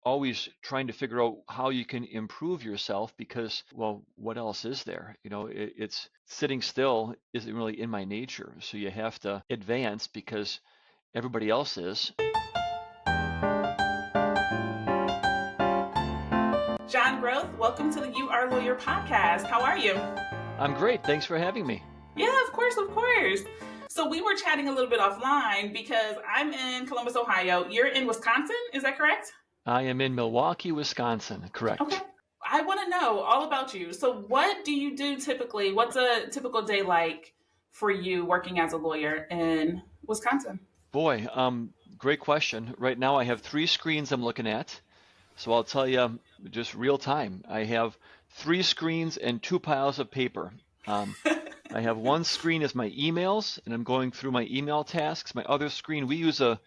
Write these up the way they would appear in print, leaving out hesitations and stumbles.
always trying to figure out how you can improve yourself because, well, what else is there? It's sitting still isn't really in my nature. So you have to advance because everybody else is. Jon Groth, welcome to the You Are a Lawyer podcast. How are you? I'm great. Thanks for having me. Yeah, of course, of course. So we were chatting a little bit offline because I'm in Columbus, Ohio. You're in Wisconsin, is that correct? I am in Milwaukee, Wisconsin. Correct. Okay. I want to know all about you. So what do you do typically? What's a typical day like for you working as a lawyer in Wisconsin? Boy, great question. Right now I have 3 screens I'm looking at. So I'll tell you just real time. I have 3 screens and 2 piles of paper. I have one screen as my emails, and I'm going through my email tasks. My other screen, we use a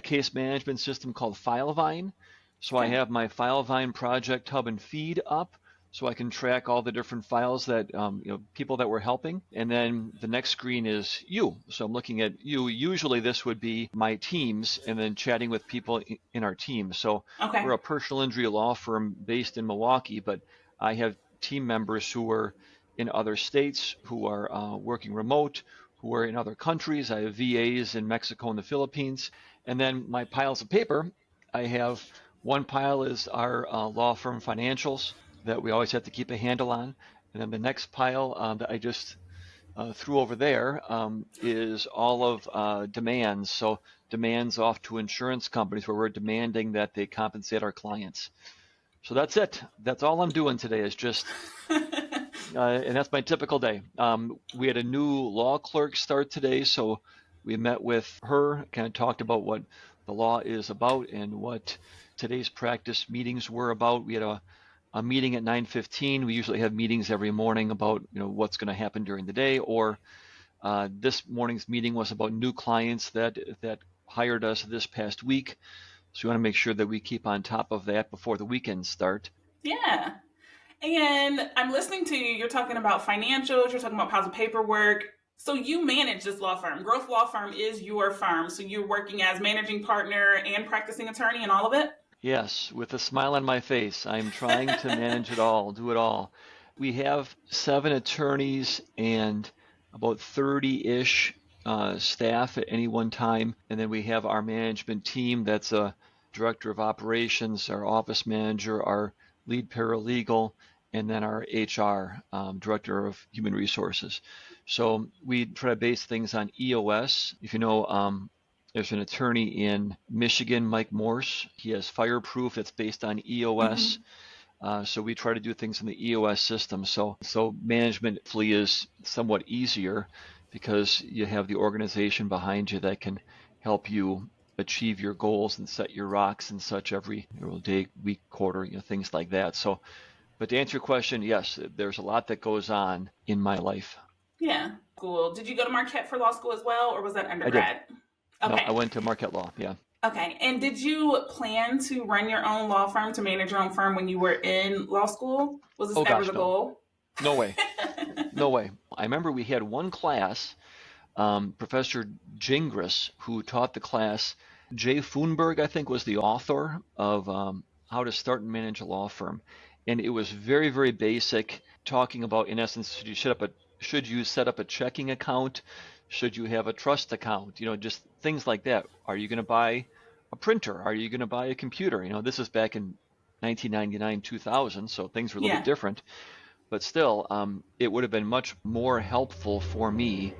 case management system called FileVine. So I have my FileVine project hub and feed up, so I can track all the different files that people that we're helping. And then the next screen is you. So I'm looking at you. Usually this would be my teams, and then chatting with people in our team. So we're a personal injury law firm based in Milwaukee, but I have team members who are in other states, who are working remote, who are in other countries. I have VAs in Mexico and the Philippines. And then my piles of paper, I have one pile is our law firm financials that we always have to keep a handle on. And then the next pile that I just threw over there is all of demands. So demands off to insurance companies where we're demanding that they compensate our clients. So that's it. That's all I'm doing today is just and that's my typical day. We had a new law clerk start today, so we met with her, kind of talked about what the law is about and what today's practice meetings were about. We had a meeting at 9:15. We usually have meetings every morning about what's going to happen during the day. Or this morning's meeting was about new clients that hired us this past week. So we want to make sure that we keep on top of that before the weekends start. Yeah. And I'm listening to you. You're talking about financials. You're talking about piles of paperwork. So you manage this law firm. Groth Law Firm is your firm. So you're working as managing partner and practicing attorney and all of it? Yes, with a smile on my face. I'm trying to manage it all, do it all. We have 7 attorneys and about 30-ish staff at any one time. And then we have our management team that's a director of operations, our office manager, our lead paralegal, and then our HR, director of human resources. So we try to base things on EOS. If you know, there's an attorney in Michigan, Mike Morse. He has Fireproof that's based on EOS. So we try to do things in the EOS system. So management is somewhat easier because you have the organization behind you that can help you achieve your goals and set your rocks and such every day, week, quarter, things like that. So, but to answer your question, yes, there's a lot that goes on in my life. Yeah, cool. Did you go to Marquette for law school as well, or was that undergrad? I did. Okay. No, I went to Marquette Law, yeah. Okay, and did you plan to run your own law firm, to manage your own firm when you were in law school? Was this ever the goal? No way. No way. I remember we had one class, Professor Gingras, who taught the class. Jay Foonberg, I think, was the author of How to Start and Manage a Law Firm. And it was very, very basic, talking about, in essence, should you set up a checking account? Should you have a trust account? Just things like that. Are you going to buy a printer? Are you going to buy a computer? This is back in 1999, 2000, so things were a little bit different. But still, it would have been much more helpful for me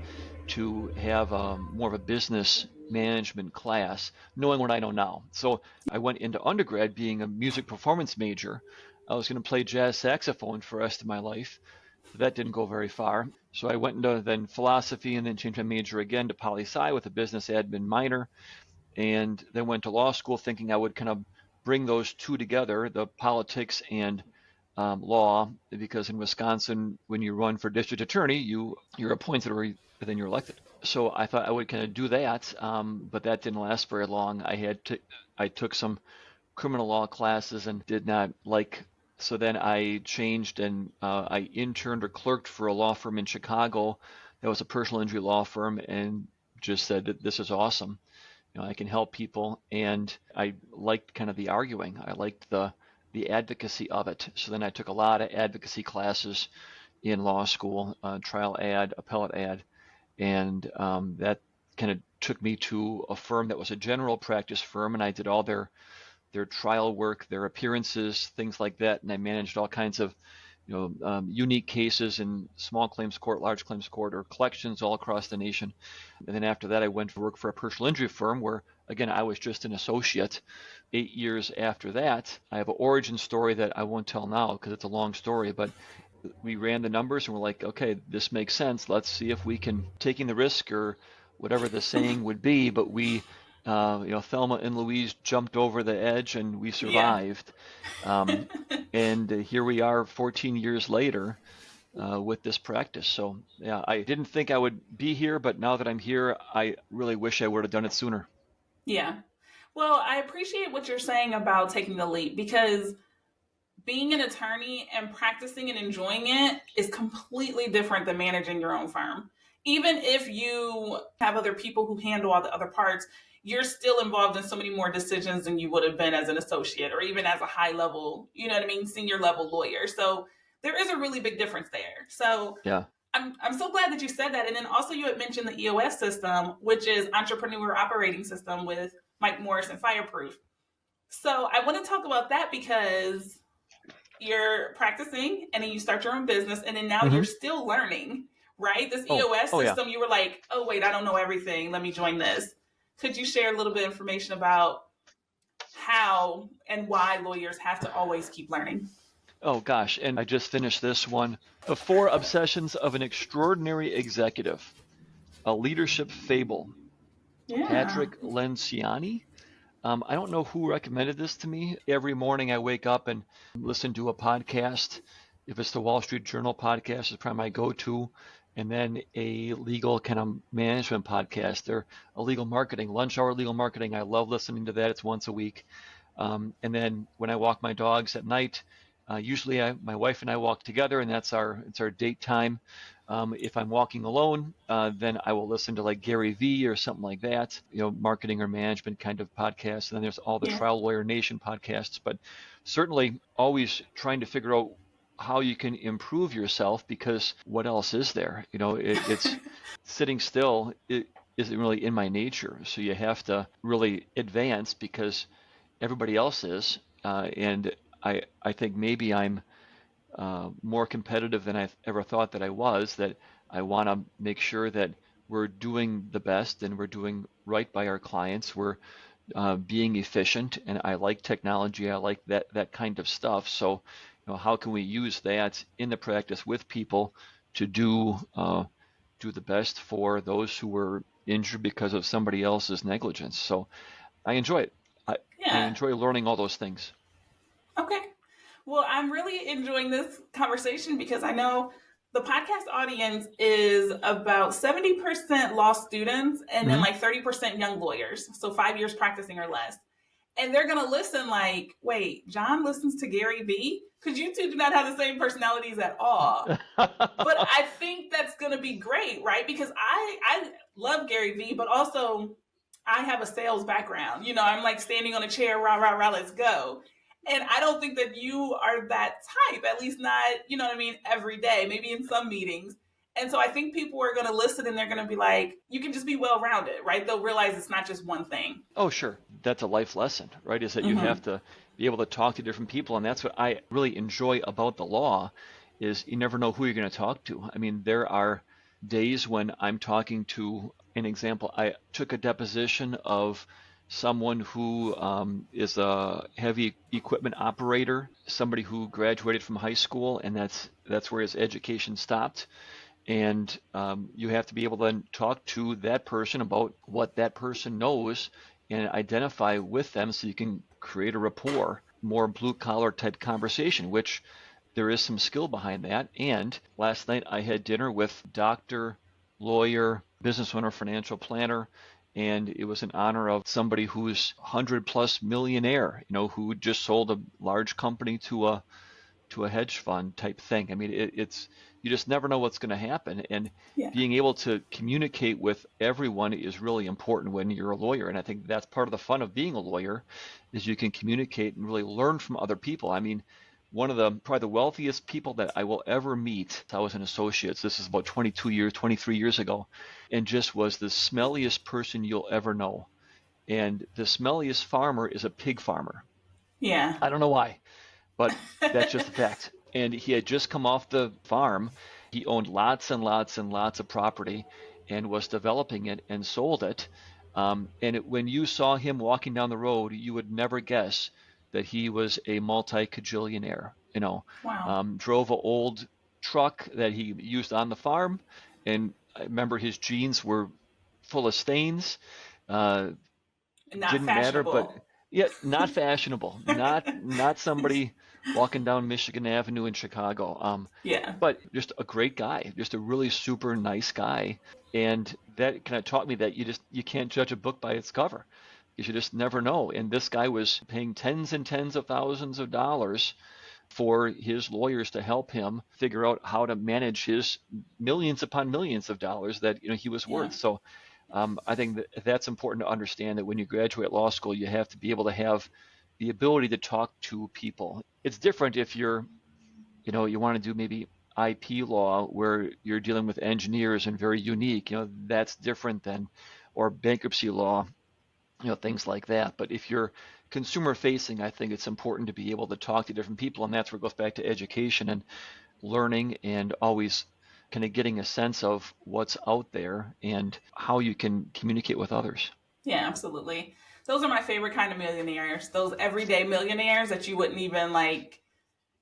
to have more of a business management class, knowing what I know now. So I went into undergrad being a music performance major. I was going to play jazz saxophone for the rest of my life. That didn't go very far. So I went into then philosophy and then changed my major again to poli-sci with a business admin minor, and then went to law school thinking I would kind of bring those two together, the politics and law, because in Wisconsin, when you run for district attorney, you're appointed or then you're elected. So I thought I would kind of do that, but that didn't last very long. I took some criminal law classes and did not like. So then I changed and I interned or clerked for a law firm in Chicago that was a personal injury law firm, and just said that this is awesome. I can help people, and I liked kind of the arguing. I liked the advocacy of it. So then I took a lot of advocacy classes in law school, trial ad, appellate ad, and that kind of took me to a firm that was a general practice firm, and I did all their trial work, their appearances, things like that, and I managed all kinds of unique cases in small claims court, large claims court, or collections all across the nation. And then after that, I went to work for a personal injury firm where, again, I was just an associate. 8 years after that, I have an origin story that I won't tell now because it's a long story, but we ran the numbers and we're like, okay, this makes sense. Let's see if we can taking the risk or whatever the saying would be, but we Thelma and Louise jumped over the edge and we Yeah. survived. Um, and here we are 14 years later with this practice. So, yeah, I didn't think I would be here, but now that I'm here, I really wish I would have done it sooner. Yeah. Well, I appreciate what you're saying about taking the leap because being an attorney and practicing and enjoying it is completely different than managing your own firm. Even if you have other people who handle all the other parts, you're still involved in so many more decisions than you would have been as an associate or even as a high level, you know what I mean, senior level lawyer. So there is a really big difference there. So Yeah. I'm so glad that you said that. And then also you had mentioned the EOS system, which is Entrepreneur Operating System with Mike Morris and Fireproof. So I want to talk about that because you're practicing and then you start your own business and then now you're Hmm. still learning, right? This Oh, EOS oh yeah. system, you were like, oh, wait, I don't know everything. Let me join this. Could you share a little bit of information about how and why lawyers have to always keep learning? Oh gosh, and I just finished this one. The Four Obsessions of an Extraordinary Executive, a Leadership Fable. Yeah. Patrick Lenciani. I don't know who recommended this to me. Every morning I wake up and listen to a podcast. If it's the Wall Street Journal podcast, it's probably my go-to. And then a legal kind of management podcast or a legal marketing, lunch hour legal marketing. I love listening to that. It's once a week. And then when I walk my dogs at night, usually my wife and I walk together, and it's our date time. If I'm walking alone, then I will listen to like Gary Vee or something like that, marketing or management kind of podcasts. And then there's all the Yeah. Trial Lawyer Nation podcasts, but certainly always trying to figure out how you can improve yourself because what else is there? It's sitting still. It isn't really in my nature. So you have to really advance because everybody else is. And I think maybe I'm more competitive than I ever thought that I was, that I want to make sure that we're doing the best and we're doing right by our clients. We're being efficient, and I like technology. I like that kind of stuff. So, how can we use that in the practice with people to do the best for those who were injured because of somebody else's negligence? So, I enjoy it. I Yeah. enjoy learning all those things. Okay. Well, I'm really enjoying this conversation because I know the podcast audience is about 70% law students and then Hmm. like 30% young lawyers. So 5 years practicing or less. And they're going to listen like, wait, Jon listens to Gary Vee? Because you two do not have the same personalities at all. But I think that's going to be great, right? Because I love Gary Vee, but also I have a sales background. You know, I'm like standing on a chair, rah, rah, rah, let's go. And I don't think that you are that type, at least not, you know what I mean, every day, maybe in some meetings. And so I think people are going to listen and they're going to be like, you can just be well rounded, right? They'll realize it's not just one thing. Oh, sure. That's a life lesson, right? Is that you have Mm-hmm. to be able to talk to different people, and that's what I really enjoy about the law is you never know who you're going to talk to. I mean, there are days when I'm talking to an example. I took a deposition of someone who is a heavy equipment operator, somebody who graduated from high school, and that's where his education stopped. And you have to be able to then talk to that person about what that person knows and identify with them so you can create a rapport, more blue collar type conversation, which there is some skill behind that. And last night I had dinner with doctor, lawyer, business owner, financial planner, and it was in honor of somebody who's 100 plus millionaire, who just sold a large company to to a hedge fund type thing. I mean, it's you just never know what's going to happen, and Yeah. being able to communicate with everyone is really important when you're a lawyer. And I think that's part of the fun of being a lawyer, is you can communicate and really learn from other people. I mean, one of the probably the wealthiest people that I will ever meet, I was an associate. This is about 22 years, 23 years ago, and just was the smelliest person you'll ever know. And the smelliest farmer is a pig farmer. Yeah. I don't know why, but that's just a fact. And he had just come off the farm. He owned lots and lots and lots of property and was developing it and sold it. When you saw him walking down the road, you would never guess that he was a multi-cajillionaire. Wow. Drove an old truck that he used on the farm, and I remember his jeans were full of stains. Uh, Not didn't matter, but fashionable. yeah, not fashionable, not somebody walking down Michigan Avenue in Chicago. Yeah. But just a great guy, just a really super nice guy, and that kind of taught me that you can't judge a book by its cover. You should just never know. And this guy was paying tens and tens of thousands of dollars for his lawyers to help him figure out how to manage his millions upon millions of dollars that he was Yeah. worth. So I think that's important to understand, that when you graduate law school, you have to be able to have the ability to talk to people. It's different if you want to do maybe IP law where you're dealing with engineers and very unique. That's different than, or bankruptcy law, things like that. But if you're consumer facing, I think it's important to be able to talk to different people, and that's where it goes back to education and learning, and always kind of getting a sense of what's out there and how you can communicate with others. Yeah, absolutely. Those are my favorite kind of millionaires. Those everyday millionaires that you wouldn't even like,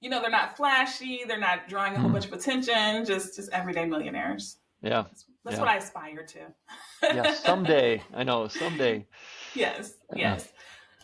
they're not flashy, they're not drawing a whole Mhm. bunch of attention, just everyday millionaires. Yeah, That's yeah, what I aspire yeah. to. Someday, I know, someday. Yes, Uh, yes.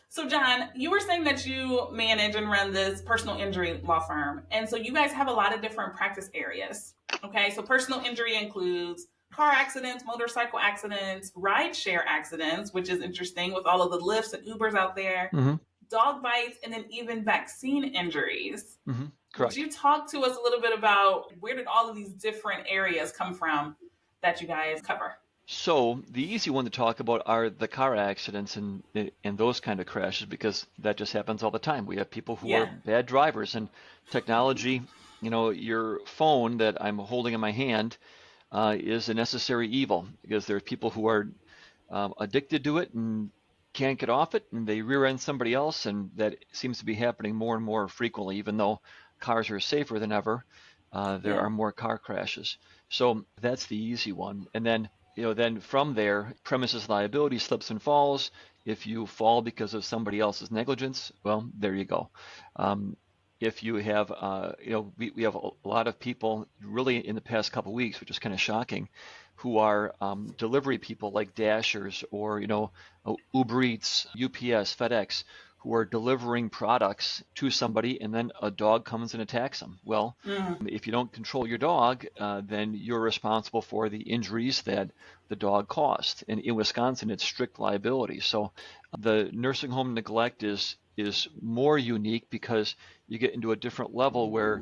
So, John, you were saying that you manage and run this personal injury law firm. And so you guys have a lot of different practice areas. Okay, so personal injury includes car accidents, motorcycle accidents, rideshare accidents, which is interesting with all of the Lyfts and Ubers out there, hmm dog bites, and then even vaccine injuries. Would Correct. you talk to us a little bit about where did all of these different areas come from that you guys cover? So the easy one to talk about are the car accidents and those kind of crashes, because that just happens all the time. We have people who are Yeah, bad drivers, and technology, your phone that I'm holding in my hand is a necessary evil, because there are people who are addicted to it and can't get off it, and they rear end somebody else, and that seems to be happening more and more frequently. Even though cars are safer than ever, there yeah, are more car crashes. So that's the easy one. And then from there, premises liability, slips and falls. If you fall because of somebody else's negligence, well, there you go. Um, if you have, we have a lot of people really in the past couple of weeks, which is kind of shocking, who are delivery people like Dashers or, Uber Eats, UPS, FedEx, who are delivering products to somebody, and then a dog comes and attacks them. Well, mm, if you don't control your dog, then you're responsible for the injuries that the dog caused. And in Wisconsin, it's strict liability. So the nursing home neglect is more unique, because you get into a different level where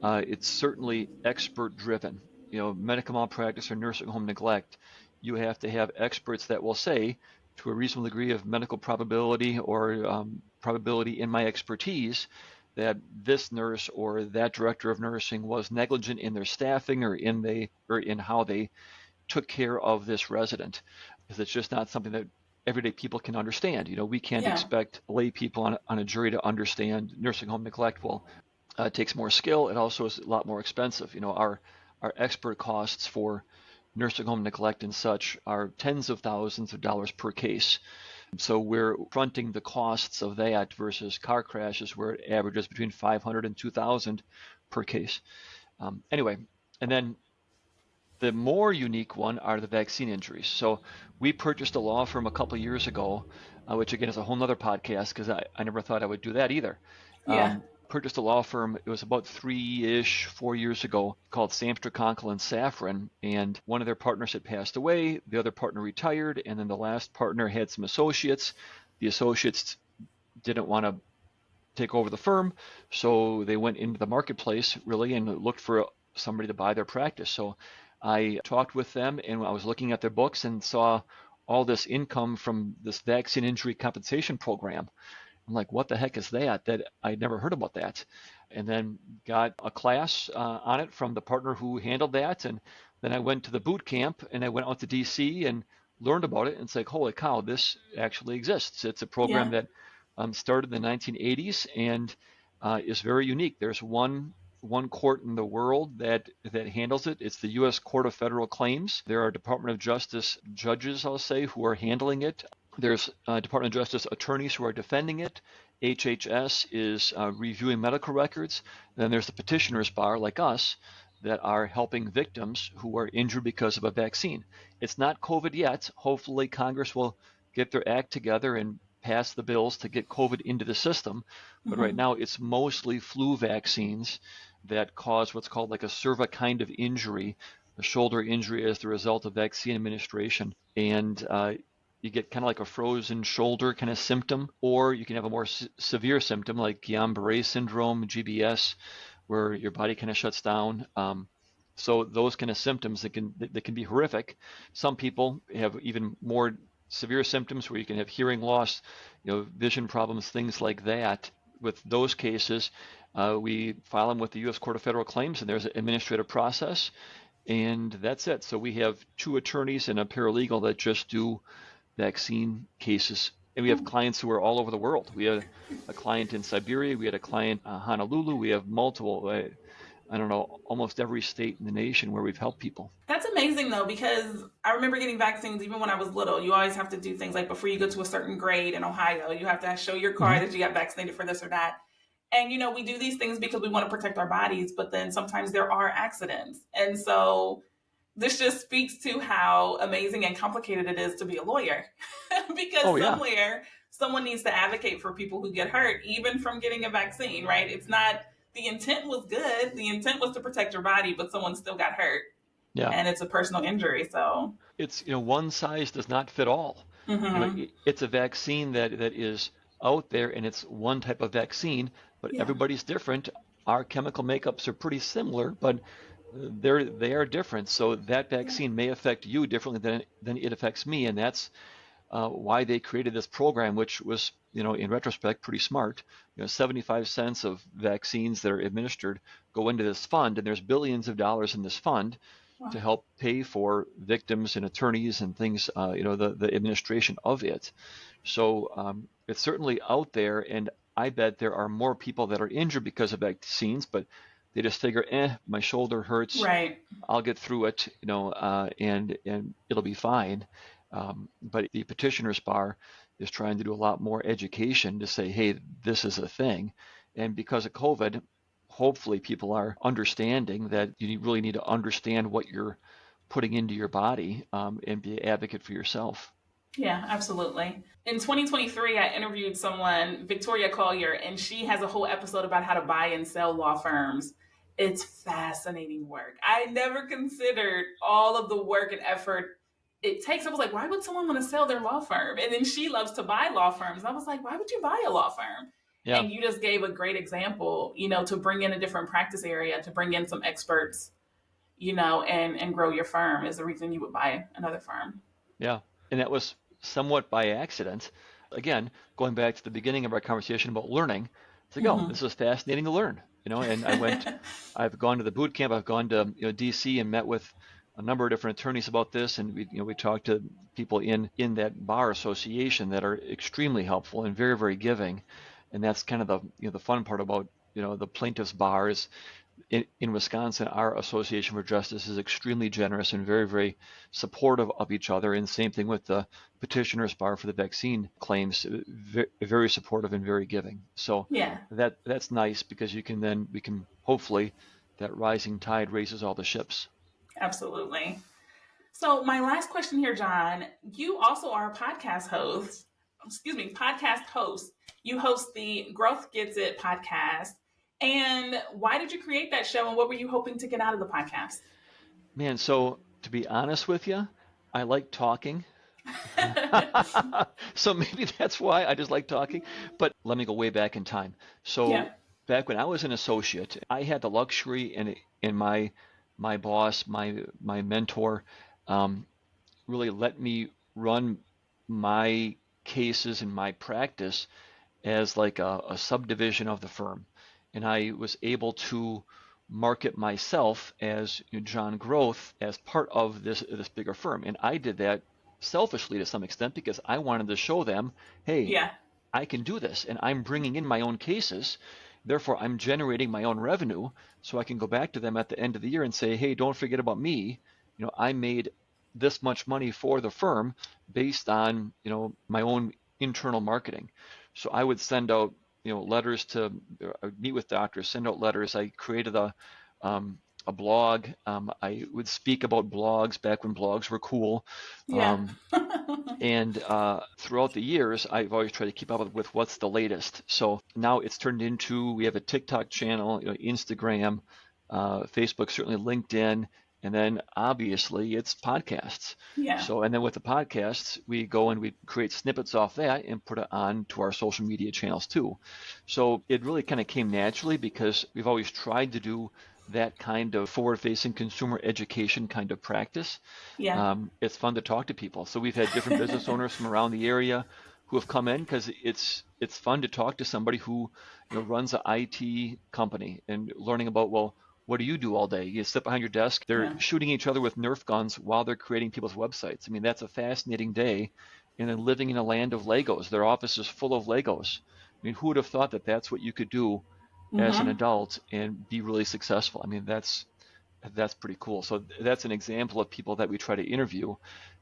it's certainly expert driven. Medical malpractice or nursing home neglect, you have to have experts that will say, to a reasonable degree of medical probability or probability in my expertise, that this nurse or that director of nursing was negligent in their staffing or in how they took care of this resident, because it's just not something that everyday people can understand. We can't yeah, expect lay people on a jury to understand nursing home neglect. Well, it takes more skill. It also is a lot more expensive. Our expert costs for nursing home neglect and such are tens of thousands of dollars per case. So we're fronting the costs of that versus car crashes, where it averages between 500 and 2,000 per case. Anyway, and then the more unique one are the vaccine injuries. So we purchased a law firm a couple years ago, which again is a whole nother podcast, because I never thought I would do that either. yeah. Purchased a law firm, it was about 4 years ago, called Samster, Conkle, and Safran, and one of their partners had passed away, the other partner retired, and then the last partner had some associates. The associates didn't want to take over the firm. So they went into the marketplace really and looked for somebody to buy their practice. So I talked with them and I was looking at their books and saw all this income from this vaccine injury compensation program. I'm like, what the heck is that? That I'd never heard about that. And then got a class on it from the partner who handled that. And then I went to the boot camp and I went out to DC and learned about it. And it's like, holy cow, this actually exists. It's a program Yeah. that started in the 1980s and is very unique. There's one court in the world that handles it. It's the U.S. Court of Federal Claims. There are Department of Justice judges, I'll say, who are handling it. There's Department of Justice attorneys who are defending it. HHS is reviewing medical records. Then there's the petitioner's bar, like us, that are helping victims who are injured because of a vaccine. It's not COVID yet. Hopefully, Congress will get their act together and pass the bills to get COVID into the system. But right Hmm. now, it's mostly flu vaccines that cause what's called like a cervical of injury, a shoulder injury as the result of vaccine administration. And you get kind of like a frozen shoulder kind of symptom, or you can have a more severe symptom like Guillain-Barré syndrome, GBS, where your body kind of shuts down. So those kind of symptoms that can be horrific. Some people have even more severe symptoms where you can have hearing loss, vision problems, things like that. With those cases, we file them with the U.S. Court of Federal Claims, and there's an administrative process, and that's it. So we have two attorneys and a paralegal that just do vaccine cases. And we have clients who are all over the world. We had a client in Siberia. We had a client in Honolulu. We have multiple, I don't know, almost every state in the nation where we've helped people. That's amazing though, because I remember getting vaccines even when I was little. You always have to do things like before you go to a certain grade in Ohio, you have to show your Mm-hmm. card that you got vaccinated for this or that. And we do these things because we want to protect our bodies, but then sometimes there are accidents. And so this just speaks to how amazing and complicated it is to be a lawyer because Oh, yeah. somewhere someone needs to advocate for people who get hurt, even from getting a vaccine, right? It's not the intent was good, the intent was to protect your body, but someone still got hurt Yeah. and it's a personal injury. So, It's, one size does not fit all. mm-hmm. It's a vaccine that is out there and it's one type of vaccine, but Yeah, everybody's different. Our chemical makeups are pretty similar, but they are different. So that yeah, vaccine may affect you differently than it affects me, and that's why they created this program, which was, in retrospect, pretty smart. 75 cents of vaccines that are administered go into this fund, and there's billions of dollars in this fund wow. to help pay for victims and attorneys and things, the administration of it. So it's certainly out there, and I bet there are more people that are injured because of vaccines, but they just figure, my shoulder hurts, Right. I'll get through it, and it'll be fine. But the petitioner's bar is trying to do a lot more education to say, hey, this is a thing. And because of COVID, hopefully people are understanding that you really need to understand what you're putting into your body and be an advocate for yourself. Yeah, absolutely. In 2023, I interviewed someone, Victoria Collier, and she has a whole episode about how to buy and sell law firms. It's fascinating work. I never considered all of the work and effort it takes. I was like, why would someone want to sell their law firm? And then she loves to buy law firms. I was like, why would you buy a law firm? Yeah, And you just gave a great example, to bring in a different practice area, to bring in some experts, and grow your firm is the reason you would buy another firm. yeah. And that was somewhat by accident. Again, going back to the beginning of our conversation about learning, it's like, oh, Mm-hmm. this is fascinating to learn, and I've gone to the boot camp, I've gone to DC and met with a number of different attorneys about this, and we talked to people in that bar association that are extremely helpful and very, very giving, and that's kind of the fun part about the plaintiffs' bar is in Wisconsin, our Association for Justice is extremely generous and very, very supportive of each other. And same thing with the petitioners bar for the vaccine claims, very supportive and very giving. So Yeah, that's nice because we can hopefully that rising tide raises all the ships. absolutely. So, my last question here, Jon, you also are a podcast host. Excuse me, podcast host. You host the Growth Gets It podcast. And why did you create that show and what were you hoping to get out of the podcast? Man, so to be honest with you, I like talking. So maybe that's why I just like talking. But let me go way back in time. Yeah. So back when I was an associate, I had the luxury and my boss, my mentor, um, really let me run my cases and my practice as like a subdivision of the firm. And I was able to market myself as Jon Groth as part of this bigger firm. And I did that selfishly to some extent because I wanted to show them, hey, Yeah. I can do this and I'm bringing in my own cases. Therefore, I'm generating my own revenue so I can go back to them at the end of the year and say, hey, don't forget about me. I made this much money for the firm based on, my own internal marketing. So I would send out, letters to I would meet with doctors, send out letters. I created a blog. I would speak about blogs back when blogs were cool. Yeah. Um, and throughout the years, I've always tried to keep up with what's the latest. So now it's turned into we have a TikTok channel, Instagram, Facebook, certainly LinkedIn, and then obviously it's podcasts. Yeah. So and then with the podcasts, we go and we create snippets off that and put it on to our social media channels too. So it really kind of came naturally because we've always tried to do that kind of forward-facing consumer education kind of practice. Yeah. It's fun to talk to people. So we've had different business owners from around the area who have come in because it's fun to talk to somebody who runs an IT company and learning about, well, what do you do all day? You sit behind your desk. They're Yeah. shooting each other with Nerf guns while they're creating people's websites. I mean, that's a fascinating day. And then living in a land of Legos. Their office is full of Legos. I mean, who would have thought that that's what you could do as an Mm-hmm. adult and be really successful? I mean, that's pretty cool. So that's an example of people that we try to interview,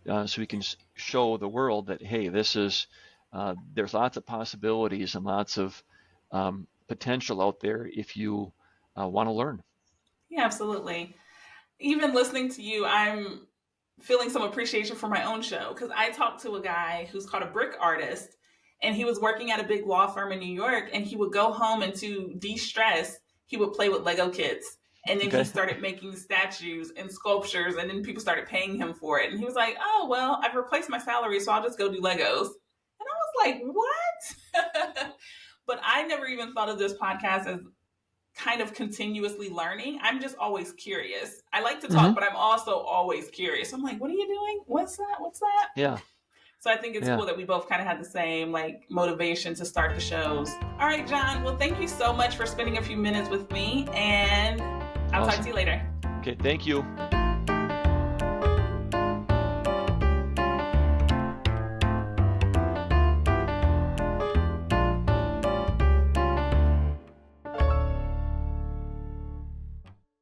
so we can show the world that hey, there's lots of possibilities and lots of potential out there if you want to learn. Yeah, absolutely. Even listening to you, I'm feeling some appreciation for my own show because I talked to a guy who's called a brick artist, and he was working at a big law firm in New York, and he would go home and to de-stress, he would play with Lego kits. And then he Okay. started making statues and sculptures, and then people started paying him for it. And he was like, "Oh well, I've replaced my salary, so I'll just go do Legos." And I was like, "What?" But I never even thought of this podcast as kind of continuously learning. I'm just always curious. I like to talk, Hmm. but I'm also always curious. I'm like, what are you doing? What's that? What's that? Yeah. So I think it's Yeah. cool that we both kind of had the same like motivation to start the shows. All right, Jon. Well, thank you so much for spending a few minutes with me, and I'll talk to Awesome. you later. Okay. Thank you.